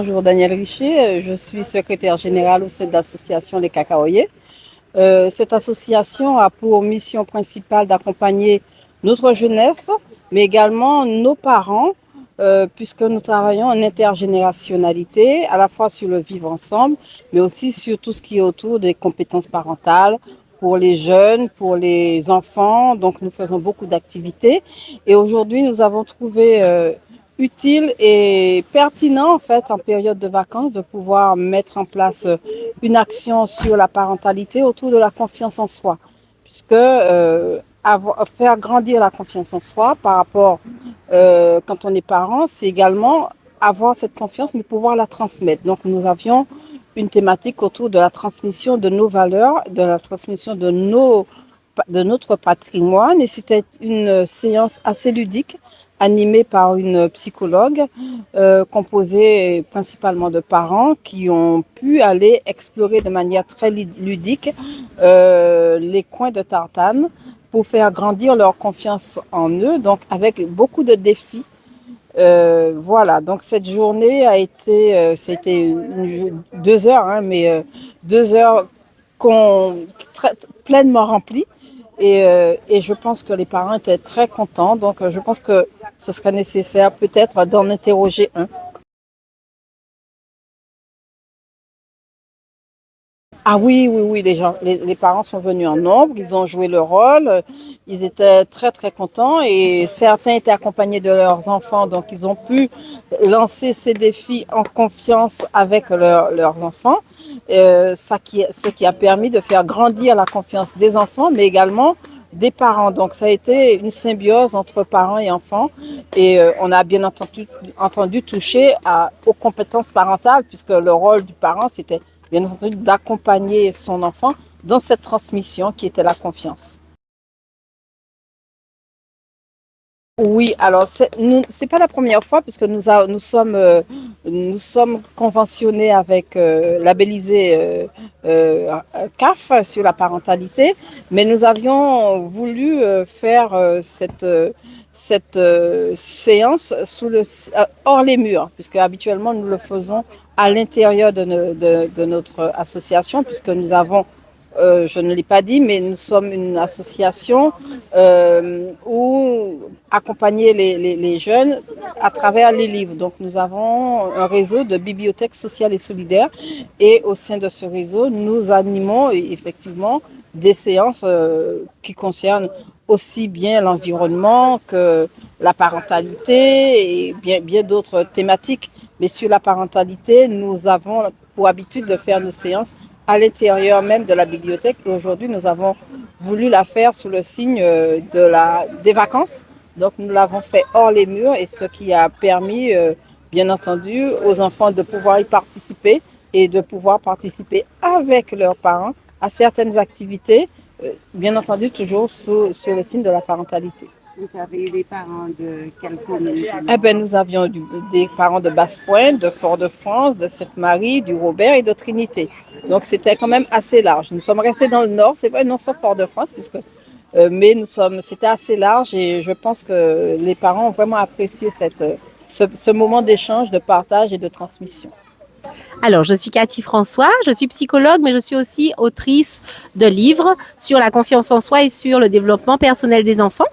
Bonjour Daniel Richer, je suis secrétaire générale au sein de l'association Les Cacaoyers. Cette association a pour mission principale d'accompagner notre jeunesse, mais également nos parents, puisque nous travaillons en intergénérationnalité, à la fois sur le vivre ensemble, mais aussi sur tout ce qui est autour des compétences parentales pour les jeunes, pour les enfants. Donc nous faisons beaucoup d'activités. Et aujourd'hui, nous avons trouvé utile et pertinent en fait en période de vacances de pouvoir mettre en place une action sur la parentalité autour de la confiance en soi, puisque faire grandir la confiance en soi par rapport quand on est parent, c'est également avoir cette confiance mais pouvoir la transmettre. Donc nous avions une thématique autour de la transmission de nos valeurs, de la transmission de notre patrimoine, et c'était une séance assez ludique animée par une psychologue composée principalement de parents qui ont pu aller explorer de manière très ludique les coins de tartane pour faire grandir leur confiance en eux, donc avec beaucoup de défis. Voilà, donc cette journée a été, c'était 2 heures, hein, mais 2 heures pleinement remplies. Et je pense que les parents étaient très contents. Donc, je pense que ce serait nécessaire peut-être d'en interroger un. Ah oui, oui, oui, les parents sont venus en nombre, ils ont joué le rôle, ils étaient très, très contents et certains étaient accompagnés de leurs enfants, donc ils ont pu lancer ces défis en confiance avec leurs enfants, ce qui a permis de faire grandir la confiance des enfants, mais également des parents. Donc ça a été une symbiose entre parents et enfants et on a bien entendu touché aux compétences parentales puisque le rôle du parent, c'était bien entendu d'accompagner son enfant dans cette transmission qui était la confiance. Oui, alors c'est pas la première fois puisque nous sommes conventionnés avec labellisé CAF sur la parentalité, mais nous avions voulu faire cette séance hors les murs, puisque habituellement nous le faisons à l'intérieur de notre association, puisque nous avons je ne l'ai pas dit, mais nous sommes une association où accompagner les jeunes à travers les livres. Donc nous avons un réseau de bibliothèques sociales et solidaires et au sein de ce réseau, nous animons effectivement des séances qui concernent aussi bien l'environnement que la parentalité et bien d'autres thématiques. Mais sur la parentalité, nous avons pour habitude de faire nos séances à l'intérieur même de la bibliothèque. Et aujourd'hui, nous avons voulu la faire sous le signe des vacances. Donc, nous l'avons fait hors les murs et ce qui a permis, bien entendu, aux enfants de pouvoir y participer et de pouvoir participer avec leurs parents à certaines activités, bien entendu, toujours sur le signe de la parentalité. Vous avez eu des parents de quelle commune? Eh ben, nous avions des parents de Basse-Pointe, de Fort-de-France, de Sainte-Marie, du Robert et de Trinité. Donc c'était quand même assez large. Nous sommes restés dans le nord, c'est vrai, non sur Fort-de-France, mais c'était assez large et je pense que les parents ont vraiment apprécié ce moment d'échange, de partage et de transmission. Alors, je suis Cathy François, je suis psychologue, mais je suis aussi autrice de livres sur la confiance en soi et sur le développement personnel des enfants.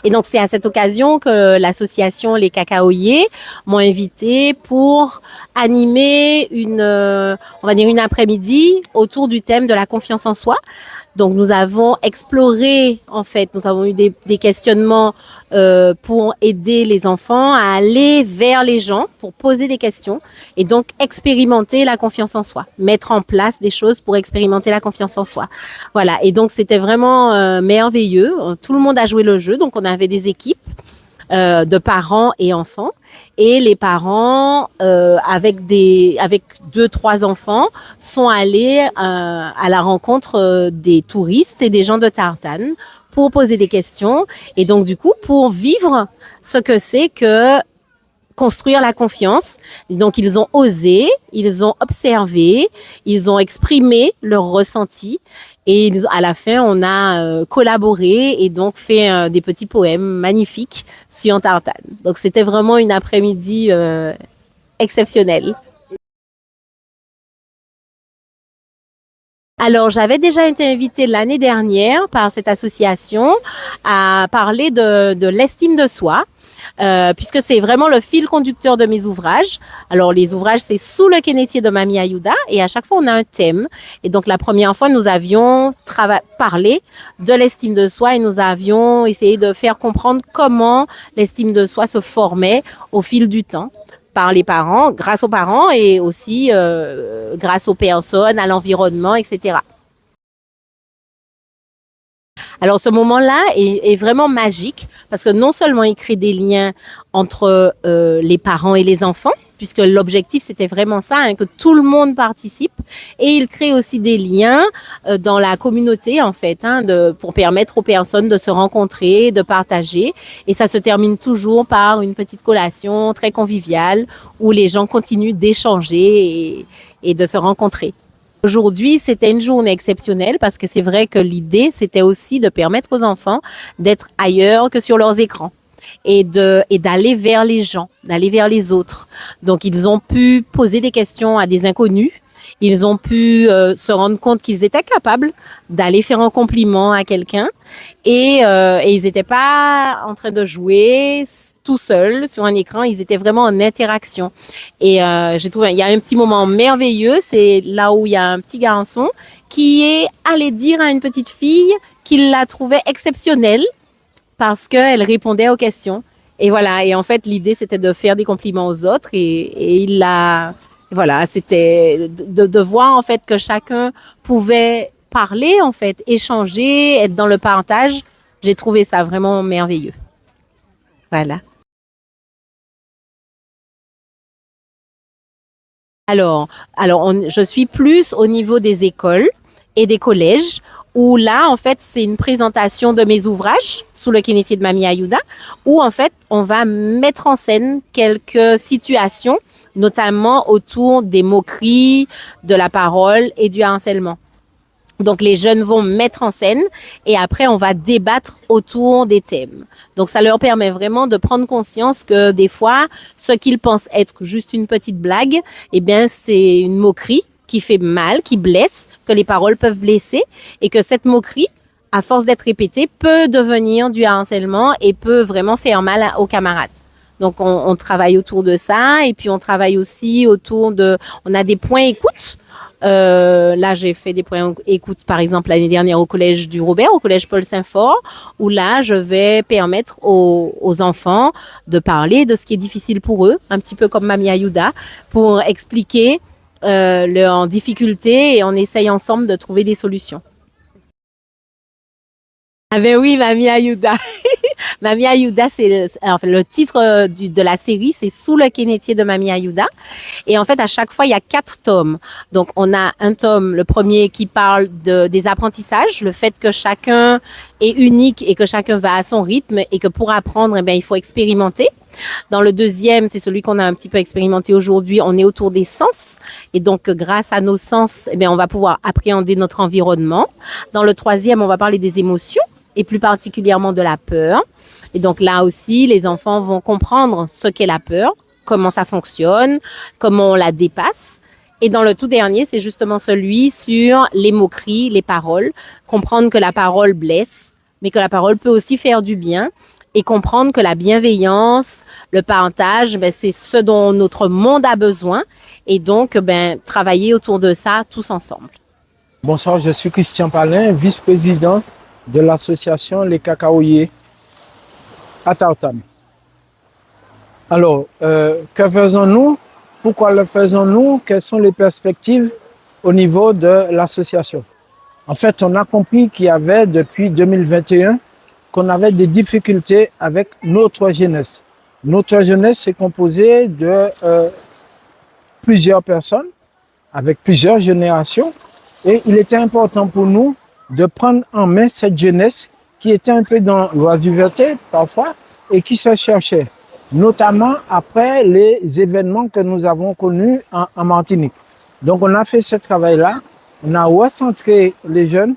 Et donc, c'est à cette occasion que l'association Les Cacaoyers m'ont invitée pour animer on va dire une après-midi autour du thème de la confiance en soi. Donc, nous avons exploré, en fait, nous avons eu des questionnements pour aider les enfants à aller vers les gens, pour poser des questions et donc expérimenter la confiance en soi, mettre en place des choses pour expérimenter la confiance en soi. Voilà, et donc c'était vraiment merveilleux. Tout le monde a joué le jeu, donc on avait des équipes de parents et enfants. Et les parents, avec 2-3 enfants, sont allés à la rencontre des touristes et des gens de Tartane pour poser des questions. Et donc, du coup, pour vivre ce que c'est que construire la confiance. Donc, ils ont osé, ils ont observé, ils ont exprimé leur ressenti. Et à la fin, on a collaboré et donc fait des petits poèmes magnifiques sur Tartane. Donc, c'était vraiment une après-midi exceptionnel. Alors, j'avais déjà été invitée l'année dernière par cette association à parler de l'estime de soi, puisque c'est vraiment le fil conducteur de mes ouvrages. Alors, les ouvrages, c'est sous le Kénétier de Mamie Ayouda, et à chaque fois, on a un thème. Et donc, la première fois, nous avions parlé de l'estime de soi et nous avions essayé de faire comprendre comment l'estime de soi se formait au fil du temps, par les parents, grâce aux parents et aussi grâce aux personnes, à l'environnement, etc. Alors ce moment-là est vraiment magique parce que non seulement il crée des liens entre les parents et les enfants, puisque l'objectif c'était vraiment ça, hein, que tout le monde participe, et il crée aussi des liens dans la communauté en fait, hein, pour permettre aux personnes de se rencontrer, de partager, et ça se termine toujours par une petite collation très conviviale où les gens continuent d'échanger et de se rencontrer. Aujourd'hui, c'était une journée exceptionnelle parce que c'est vrai que l'idée, c'était aussi de permettre aux enfants d'être ailleurs que sur leurs écrans et d'aller vers les gens, d'aller vers les autres. Donc, ils ont pu poser des questions à des inconnus. Ils ont pu se rendre compte qu'ils étaient capables d'aller faire un compliment à quelqu'un et ils n'étaient pas en train de jouer tout seuls sur un écran, ils étaient vraiment en interaction. Et j'ai trouvé, il y a un petit moment merveilleux, c'est là où il y a un petit garçon qui est allé dire à une petite fille qu'il la trouvait exceptionnelle parce qu'elle répondait aux questions. Et voilà, et en fait, l'idée, c'était de faire des compliments aux autres et il l'a... Voilà, c'était de voir en fait que chacun pouvait parler, en fait, échanger, être dans le partage. J'ai trouvé ça vraiment merveilleux. Voilà. Alors, je suis plus au niveau des écoles et des collèges où là, en fait, c'est une présentation de mes ouvrages sous le Kénétier de Mamie Ayouda où, en fait, on va mettre en scène quelques situations notamment autour des moqueries, de la parole et du harcèlement. Donc, les jeunes vont mettre en scène et après, on va débattre autour des thèmes. Donc, ça leur permet vraiment de prendre conscience que des fois, ce qu'ils pensent être juste une petite blague, eh bien, c'est une moquerie qui fait mal, qui blesse, que les paroles peuvent blesser et que cette moquerie, à force d'être répétée, peut devenir du harcèlement et peut vraiment faire mal aux camarades. Donc, on travaille autour de ça et puis on travaille aussi autour de... On a des points écoute. Là, j'ai fait des points écoute, par exemple, l'année dernière au collège du Robert, au collège Paul Saint-Fort, où là, je vais permettre aux enfants de parler de ce qui est difficile pour eux, un petit peu comme Mamie Ayouda, pour expliquer leurs difficultés et on essaye ensemble de trouver des solutions. Ah ben oui, Mamie Ayouda. Mamie Ayouda, c'est le titre de la série, c'est Sous le Kénétier de Mamie Ayouda. Et en fait, à chaque fois, il y a 4 tomes. Donc, on a un tome, le premier qui parle des apprentissages, le fait que chacun est unique et que chacun va à son rythme et que pour apprendre, eh bien, il faut expérimenter. Dans le deuxième, c'est celui qu'on a un petit peu expérimenté aujourd'hui, on est autour des sens. Et donc, grâce à nos sens, eh bien, on va pouvoir appréhender notre environnement. Dans le troisième, on va parler des émotions et plus particulièrement de la peur. Et donc là aussi, les enfants vont comprendre ce qu'est la peur, comment ça fonctionne, comment on la dépasse. Et dans le tout dernier, c'est justement celui sur les moqueries, les paroles, comprendre que la parole blesse, mais que la parole peut aussi faire du bien et comprendre que la bienveillance, le partage, ben, c'est ce dont notre monde a besoin et donc ben, travailler autour de ça tous ensemble. Bonsoir, je suis Christian Palin, vice-président de l'association Les Cacaoyers à Tartane. Alors, que faisons-nous? Pourquoi le faisons-nous? Quelles sont les perspectives au niveau de l'association? En fait, on a compris qu'il y avait depuis 2021 qu'on avait des difficultés avec notre jeunesse. Notre jeunesse est composée de plusieurs personnes, avec plusieurs générations, et il était important pour nous de prendre en main cette jeunesse qui était un peu dans l'oisiveté parfois et qui se cherchait, notamment après les événements que nous avons connus en Martinique. Donc on a fait ce travail-là, on a recentré les jeunes,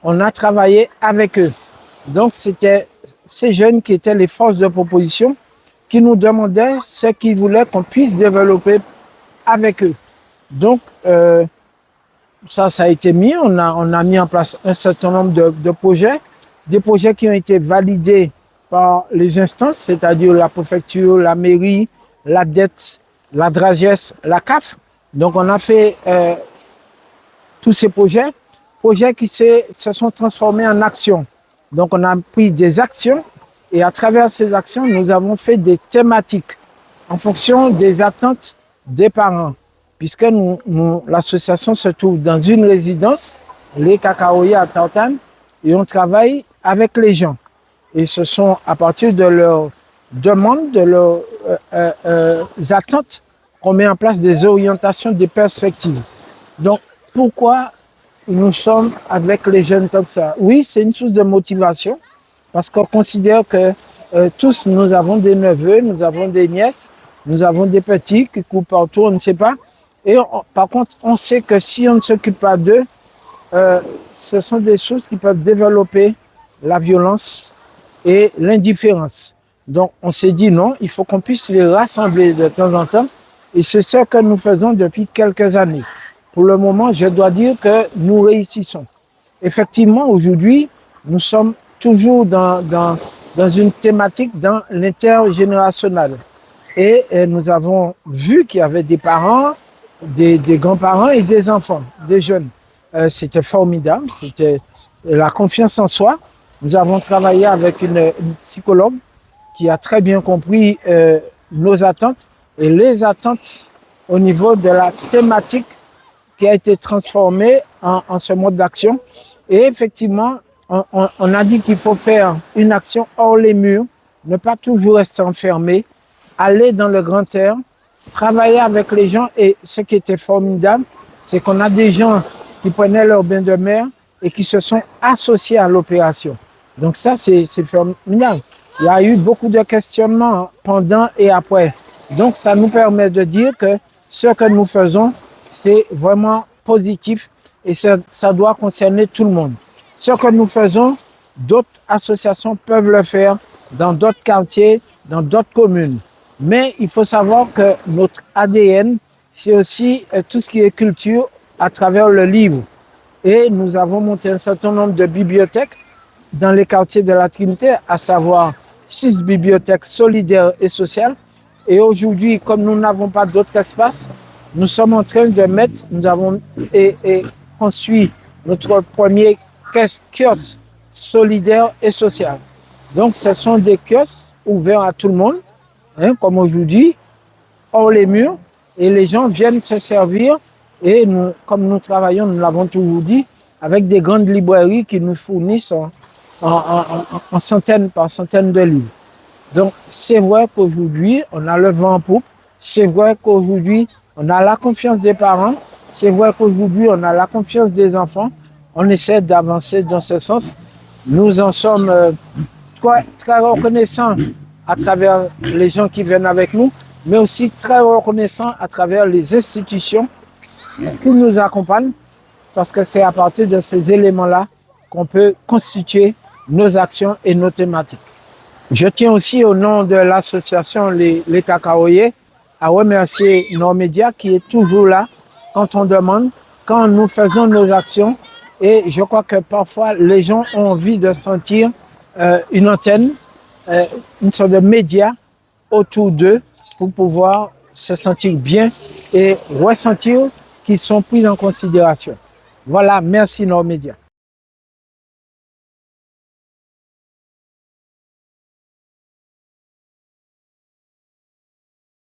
on a travaillé avec eux. Donc c'était ces jeunes qui étaient les forces de proposition qui nous demandaient ce qu'ils voulaient qu'on puisse développer avec eux. Donc, ça a été mis. On a mis en place un certain nombre de projets, des projets qui ont été validés par les instances, c'est-à-dire la préfecture, la mairie, la dette, la DRAGES, la CAF. Donc, on a fait tous ces projets qui se sont transformés en actions. Donc, on a pris des actions et à travers ces actions, nous avons fait des thématiques en fonction des attentes des parents. Puisque l'association se trouve dans une résidence, les Cacaoyers à Taotane, et on travaille avec les gens. Et ce sont à partir de leurs demandes, de leurs attentes, qu'on met en place des orientations, des perspectives. Donc, pourquoi nous sommes avec les jeunes comme ça? Oui, c'est une source de motivation, parce qu'on considère que tous, nous avons des neveux, nous avons des nièces, nous avons des petits qui courent partout, on ne sait pas. Et par contre, on sait que si on ne s'occupe pas d'eux, ce sont des choses qui peuvent développer la violence et l'indifférence. Donc, on s'est dit non, il faut qu'on puisse les rassembler de temps en temps. Et c'est ce que nous faisons depuis quelques années. Pour le moment, je dois dire que nous réussissons. Effectivement, aujourd'hui, nous sommes toujours dans une thématique dans l'intergénérationnel. Et nous avons vu qu'il y avait des parents, des grands-parents et des enfants, des jeunes. C'était formidable, c'était la confiance en soi. Nous avons travaillé avec une psychologue qui a très bien compris nos attentes et les attentes au niveau de la thématique qui a été transformée en ce mode d'action. Et effectivement, on a dit qu'il faut faire une action hors les murs, ne pas toujours rester enfermé, aller dans le grand air, travailler avec les gens. Et ce qui était formidable, c'est qu'on a des gens qui prenaient leur bain de mer et qui se sont associés à l'opération. Donc ça, c'est formidable. Il y a eu beaucoup de questionnements pendant et après. Donc ça nous permet de dire que ce que nous faisons, c'est vraiment positif et ça doit concerner tout le monde. Ce que nous faisons, d'autres associations peuvent le faire dans d'autres quartiers, dans d'autres communes. Mais il faut savoir que notre ADN, c'est aussi tout ce qui est culture à travers le livre. Et nous avons monté un certain nombre de bibliothèques dans les quartiers de la Trinité, à savoir 6 bibliothèques solidaires et sociales. Et aujourd'hui, comme nous n'avons pas d'autres espaces, nous sommes en train de mettre, nous avons construit notre premier kiosque solidaire et social. Donc, ce sont des kiosques ouverts à tout le monde, hein, comme aujourd'hui, hors les murs, et les gens viennent se servir. Et nous, comme nous travaillons, nous l'avons toujours dit, avec des grandes librairies qui nous fournissent en centaines par centaines de livres. Donc, c'est vrai qu'aujourd'hui, on a le vent en poupe. C'est vrai qu'aujourd'hui, on a la confiance des parents. C'est vrai qu'aujourd'hui, on a la confiance des enfants. On essaie d'avancer dans ce sens. Nous en sommes très reconnaissants à travers les gens qui viennent avec nous, mais aussi très reconnaissants à travers les institutions qui nous accompagnent, parce que c'est à partir de ces éléments-là qu'on peut constituer nos actions et nos thématiques. Je tiens aussi au nom de l'association Les Cacaoyers à remercier Normédia qui est toujours là quand on demande, quand nous faisons nos actions. Et je crois que parfois les gens ont envie de sentir une antenne, une sorte de média autour d'eux pour pouvoir se sentir bien et ressentir qu'ils sont pris en considération. Voilà, merci Normédia.